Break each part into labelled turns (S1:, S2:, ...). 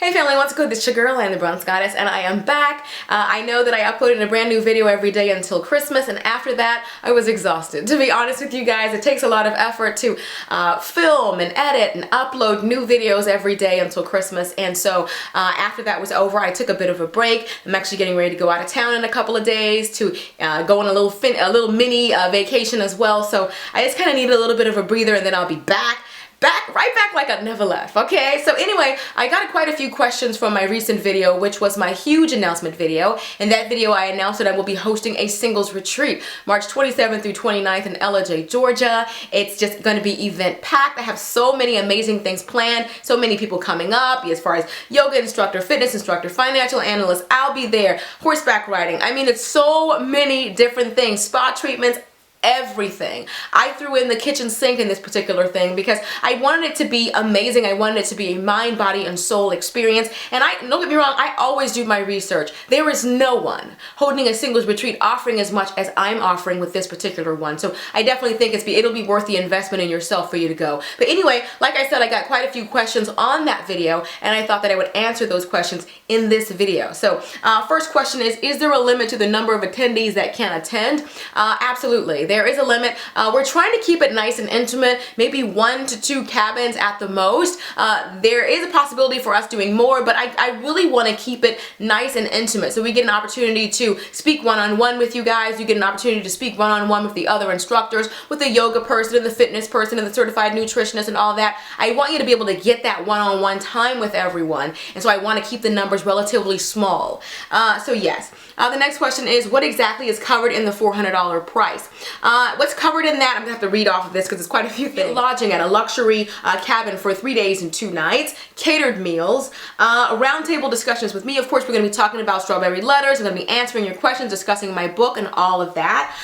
S1: Hey family, what's good? It's your girl, I am the Bronze Goddess, and I am back. I know that I uploaded a brand new video every day until Christmas, and after that, I was exhausted. To be honest with you guys, it takes a lot of effort to film and edit and upload new videos every day until Christmas, and so after that was over, I took a bit of a break. I'm actually getting ready to go out of town in a couple of days to go on a little mini vacation as well, so I just kind of needed a little bit of a breather, and then I'll be right back like I never left, okay? So anyway, I got quite a few questions from my recent video, which was my huge announcement video. In that video, I announced that I will be hosting a singles retreat, March 27th through 29th in LJ, Georgia. It's just gonna be event packed. I have so many amazing things planned, so many people coming up, as far as yoga instructor, fitness instructor, financial analyst, I'll be there, horseback riding. I mean, it's so many different things, spa treatments, everything. I threw in the kitchen sink in this particular thing because I wanted it to be amazing. I wanted it to be a mind, body, and soul experience. And don't get me wrong, I always do my research. There is no one holding a singles retreat offering as much as I'm offering with this particular one. So I definitely think it'll be worth the investment in yourself for you to go. But anyway, like I said, I got quite a few questions on that video, and I thought that I would answer those questions in this video. So first question is there a limit to the number of attendees that can attend? Absolutely. There is a limit. We're trying to keep it nice and intimate, maybe 1 to 2 cabins at the most. There is a possibility for us doing more, but I really want to keep it nice and intimate so we get an opportunity to speak one-on-one with you guys. You get an opportunity to speak one-on-one with the other instructors, with the yoga person and the fitness person and the certified nutritionist and all that. I want you to be able to get that one-on-one time with everyone, and so I want to keep the numbers relatively small. So yes. The next question is, what exactly is covered in the $400 price? What's covered in that, I'm gonna have to read off of this because it's quite a few things. Lodging at a luxury cabin for 3 days and 2 nights, catered meals, roundtable discussions with me. Of course, we're gonna be talking about strawberry letters. I'm gonna be answering your questions, discussing my book and all of that.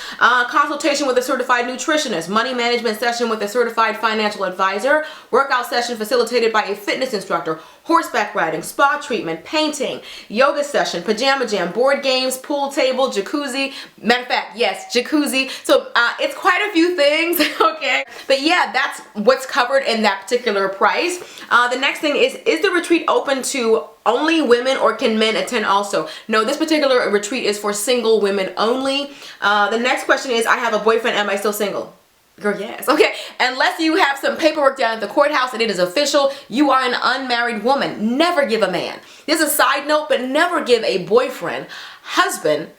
S1: Consultation with a certified nutritionist, money management session with a certified financial advisor, workout session facilitated by a fitness instructor, horseback riding, spa treatment, painting, yoga session, pajama jam, board games, pool table, jacuzzi. Matter of fact, yes, jacuzzi. So it's quite a few things, okay? But yeah, that's what's covered in that particular price. The next thing is the retreat open to only women, or can men attend also? No, this particular retreat is for single women only. The next question is, I have a boyfriend, am I still single? Girl, yes. Okay, unless you have some paperwork down at the courthouse and it is official, you are an unmarried woman. Never give a man. This is a side note, but never give a boyfriend, husband,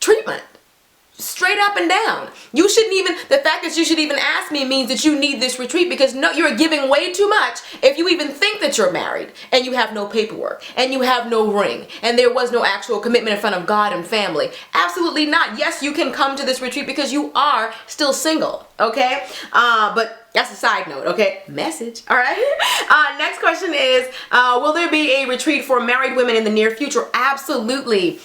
S1: treatment. Straight up and down. You shouldn't even, the fact that you should even ask me means that you need this retreat, because no, you're giving way too much if you even think that you're married and you have no paperwork and you have no ring and there was no actual commitment in front of God and family. Absolutely not. Yes, you can come to this retreat because you are still single, okay? But that's a side note, okay? Message, all right? Next question is, will there be a retreat for married women in the near future? Absolutely.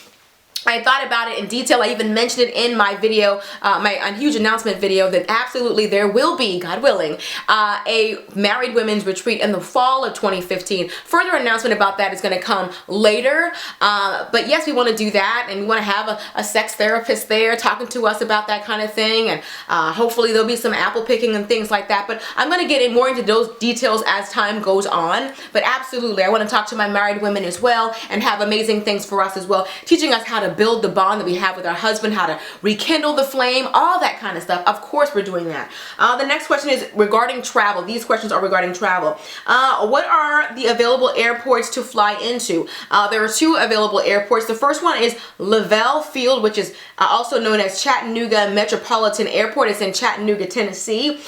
S1: I thought about it in detail. I even mentioned it in my video, my huge announcement video, that absolutely there will be, God willing, a married women's retreat in the fall of 2015. Further announcement about that is going to come later. But yes, we want to do that, and we want to have a sex therapist there talking to us about that kind of thing, and hopefully there'll be some apple picking and things like that. But I'm going to get more into those details as time goes on. But absolutely, I want to talk to my married women as well and have amazing things for us as well, teaching us how to build the bond that we have with our husband, how to rekindle the flame, all that kind of stuff. Of course we're doing that. The next question is regarding travel. These questions are regarding travel. What are the available airports to fly into? There are 2 available airports. The first one is Lavelle Field, which is also known as Chattanooga Metropolitan Airport. It's in Chattanooga, Tennessee.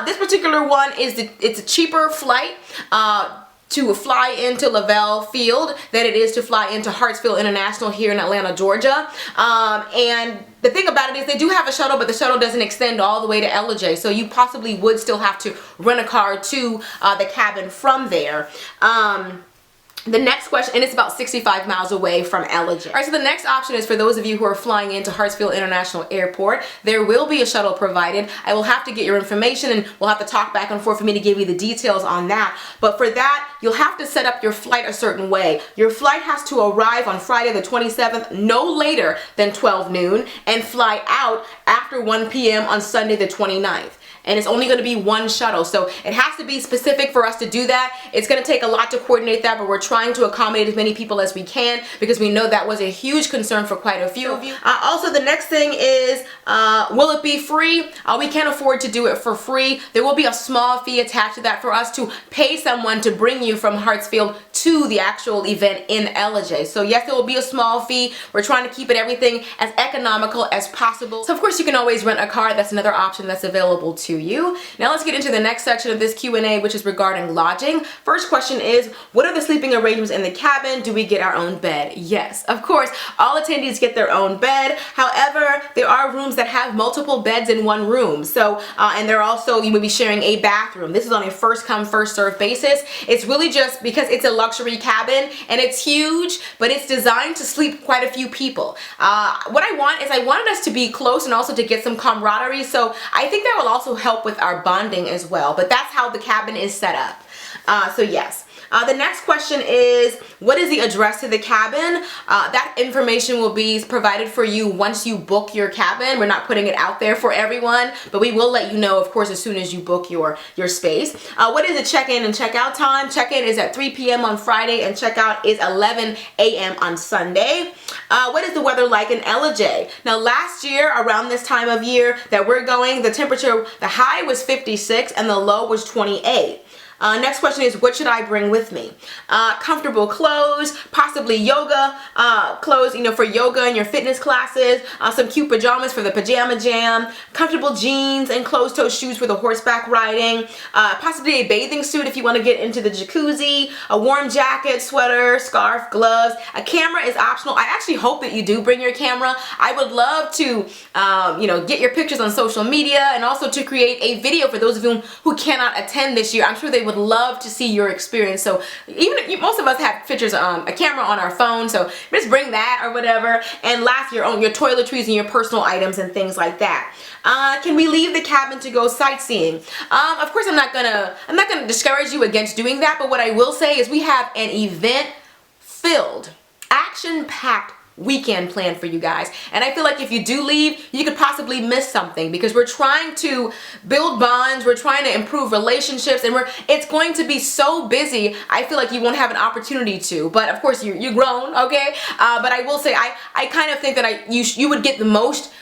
S1: This particular one it's a cheaper flight to fly into Lavelle Field than it is to fly into Hartsfield International here in Atlanta, Georgia. And the thing about it is they do have a shuttle, but the shuttle doesn't extend all the way to LJ, so you possibly would still have to rent a car to the cabin from there. The next question, and it's about 65 miles away from LJ. All right, so the next option is for those of you who are flying into Hartsfield International Airport. There will be a shuttle provided. I will have to get your information, and we'll have to talk back and forth for me to give you the details on that. But for that, you'll have to set up your flight a certain way. Your flight has to arrive on Friday the 27th, no later than 12 noon, and fly out after 1 p.m. on Sunday the 29th. and it's only going to be one shuttle. So it has to be specific for us to do that. It's going to take a lot to coordinate that, but we're trying to accommodate as many people as we can because we know that was a huge concern for quite a few of you. Also, the next thing is, will it be free? We can't afford to do it for free. There will be a small fee attached to that for us to pay someone to bring you from Hartsfield to the actual event in LJ. So yes, there will be a small fee. We're trying to keep everything as economical as possible. So of course you can always rent a car. That's another option that's available to you. Now let's get into the next section of this Q&A, which is regarding lodging. First question is, what are the sleeping arrangements in the cabin? Do we get our own bed? Yes, of course, all attendees get their own bed. However, there are rooms that have multiple beds in one room. So, and they're also, you will be sharing a bathroom. This is on a first come, first served basis. It's really just because it's a luxury cabin and it's huge, but it's designed to sleep quite a few people. What I want is I wanted us to be close and also to get some camaraderie. So I think that will also help with our bonding as well. But that's how the cabin is set up. So yes. The next question is, what is the address to the cabin? That information will be provided for you once you book your cabin. We're not putting it out there for everyone, but we will let you know, of course, as soon as you book your space. What is the check-in and check-out time? Check-in is at 3 p.m. on Friday and check-out is 11 a.m. on Sunday. What is the weather like in LJ? Now, last year, around this time of year that we're going, the temperature, the high was 56 and the low was 28. Next question is, what should I bring with me? Comfortable clothes, possibly yoga clothes, you know, for yoga and your fitness classes, some cute pajamas for the pajama jam, comfortable jeans and closed-toe shoes for the horseback riding, possibly a bathing suit if you want to get into the jacuzzi, a warm jacket, sweater, scarf, gloves. A camera is optional. I actually hope that you do bring your camera. I would love to, you know, get your pictures on social media and also to create a video for those of you who cannot attend this year. I'm sure they would love to see your experience. So even if most of us have pictures, a camera on our phone, so just bring that or whatever. And last, your toiletries and your personal items and things like that. Can we leave the cabin to go sightseeing? Of course, I'm not gonna discourage you against doing that, but what I will say is we have an event filled, action-packed weekend plan for you guys, and I feel like if you do leave, you could possibly miss something because we're trying to build bonds, we're trying to improve relationships, and it's going to be so busy. I feel like you won't have an opportunity to, but of course you're grown, okay? But I will say I kind of think that you would get the most.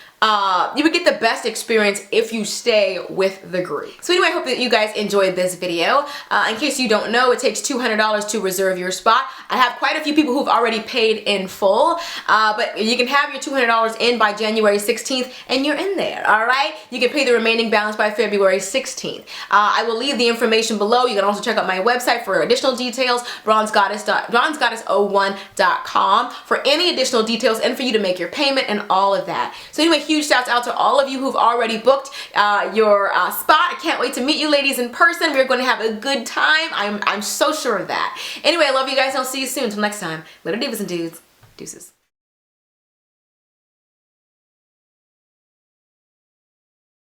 S1: You would get the best experience if you stay with the group. So anyway, I hope that you guys enjoyed this video. In case you don't know, it takes $200 to reserve your spot. I have quite a few people who've already paid in full, but you can have your $200 in by January 16th and you're in there, all right? You can pay the remaining balance by February 16th. I will leave the information below. You can also check out my website for additional details, bronzegoddess.com, for any additional details and for you to make your payment and all of that. So anyway, huge shouts out to all of you who've already booked your spot. I can't wait to meet you ladies in person. We're going to have a good time. I'm so sure of that. Anyway, I love you guys and I'll see you soon. Until next time, later divas and dudes. Deuces.